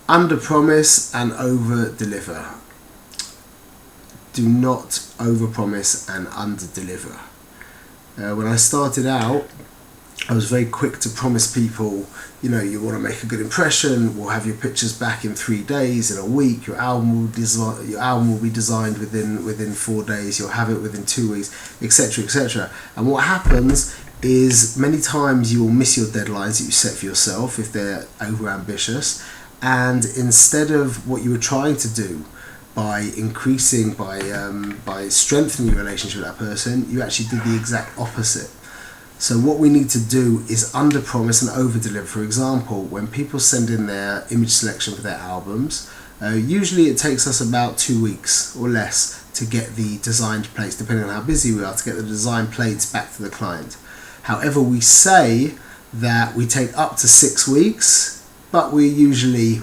Under promise and over deliver. Do not over promise and under deliver. When I started out, I was very quick to promise people, you know, you want to make a good impression, we'll have your pictures back in 3 days, in a week, your album will be designed within 4 days, you'll have it within 2 weeks, etc, etc. And what happens is many times you will miss your deadlines that you set for yourself if they're over ambitious, and instead of what you were trying to do by strengthening your relationship with that person, you actually did the exact opposite. So what we need to do is under promise and over deliver. For example, when people send in their image selection for their albums, usually it takes us about 2 weeks or less to get the designed plates, depending on how busy we are, to get the designed plates back to the client. However, we say that we take up to 6 weeks, but we usually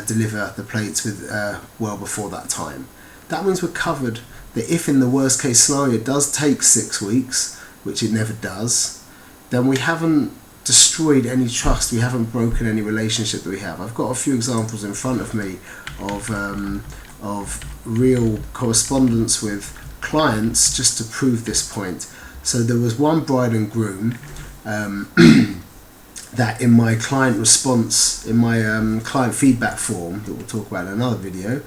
deliver the plates with well before that time. That means we're covered. That if in the worst case scenario it does take 6 weeks, which it never does, then we haven't destroyed any trust, we haven't broken any relationship that we have. I've got a few examples in front of me of real correspondence with clients just to prove this point. So there was one bride and groom that in my client response, in my client feedback form that we'll talk about in another video,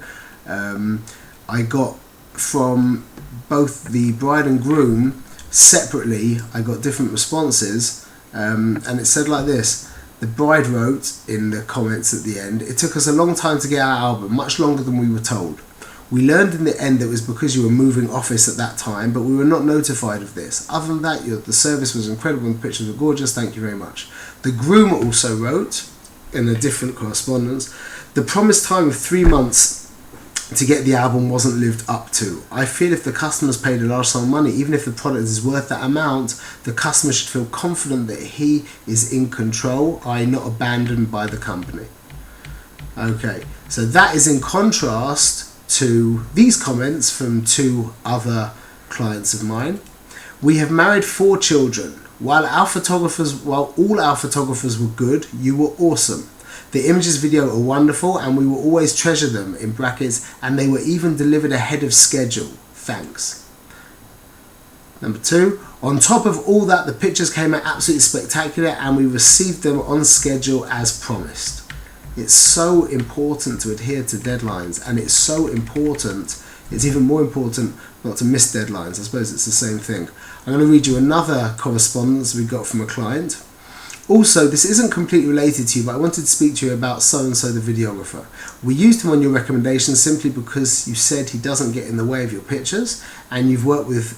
I got from both the bride and groom separately, I got different responses, and it said like this. The bride wrote in the comments at the end, "It took us a long time to get our album, much longer than we were told. We learned in the end that it was because you were moving office at that time, but we were not notified of this. Other than that, the service was incredible and the pictures were gorgeous, thank you very much." The groom also wrote, in a different correspondence, "The promised time of 3 months to get the album wasn't lived up to. I feel if the customers paid a large sum of money, even if the product is worth that amount, the customer should feel confident that he is in control, i.e. not abandoned by the company." Okay, so that is in contrast to these comments from 2 other clients of mine. "We have married 4 children. While all our photographers were good, you were awesome. The images video are wonderful and we will always treasure them, in brackets, and they were even delivered ahead of schedule. Thanks." Number 2, "On top of all that, the pictures came out absolutely spectacular and we received them on schedule as promised." It's so important to adhere to deadlines, and it's so important, it's even more important not to miss deadlines. I suppose it's the same thing. I'm going to read you another correspondence we got from a client. "Also, this isn't completely related to you, but I wanted to speak to you about so-and-so the videographer. We used him on your recommendation simply because you said he doesn't get in the way of your pictures, and you've worked with,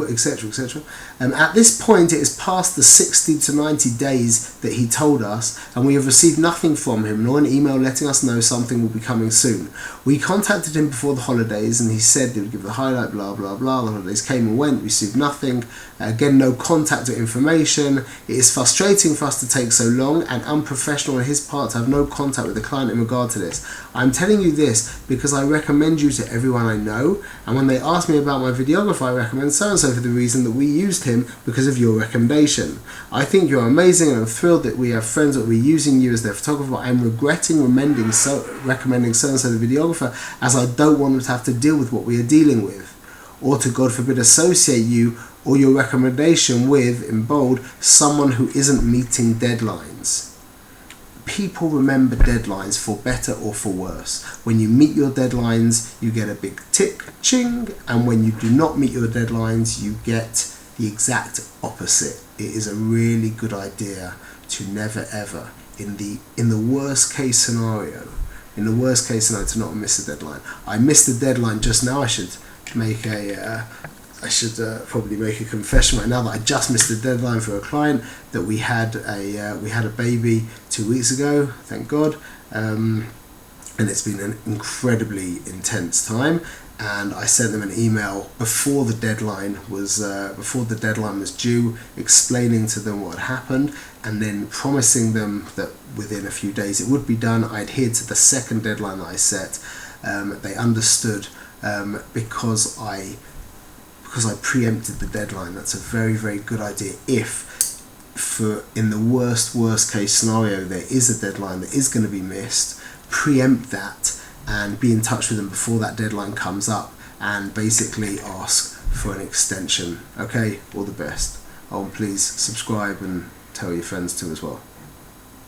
etc, etc. At this point, it is past the 60 to 90 days that he told us, and we have received nothing from him, nor an email letting us know something will be coming soon. We contacted him before the holidays, and he said they would give the highlight, blah, blah, blah. The holidays came and went, received nothing. Again, no contact or information. It is frustrating for us to take so long and unprofessional on his part to have no contact with the client in regard to this. I'm telling you this because I recommend you to everyone I know, and when they ask me about my videographer, I recommend so-and-so for the reason that we used him because of your recommendation. I think you're amazing and I'm thrilled that we have friends that will be using you as their photographer. I'm regretting recommending so-and-so the videographer, as I don't want them to have to deal with what we are dealing with, or to, God forbid, associate you or your recommendation with, in bold, someone who isn't meeting deadlines. People remember deadlines for better or for worse. When you meet your deadlines, you get a big tick, ching, and when you do not meet your deadlines, you get the exact opposite. It is a really good idea to never ever, in the worst case scenario, to not miss a deadline. I missed the deadline just now. I should probably make a confession right now that I just missed the deadline for a client that we had a baby 2 weeks ago, thank God, and it's been an incredibly intense time. And I sent them an email before the deadline was due, explaining to them what had happened, and then promising them that within a few days it would be done. I adhered to the second deadline that I set. They understood because I preempted the deadline. That's a very, very good idea. If for in the worst case scenario there is a deadline that is going to be missed, preempt that and be in touch with them before that deadline comes up and basically ask for an extension. Okay, all the best. Oh, and please subscribe and tell your friends too as well.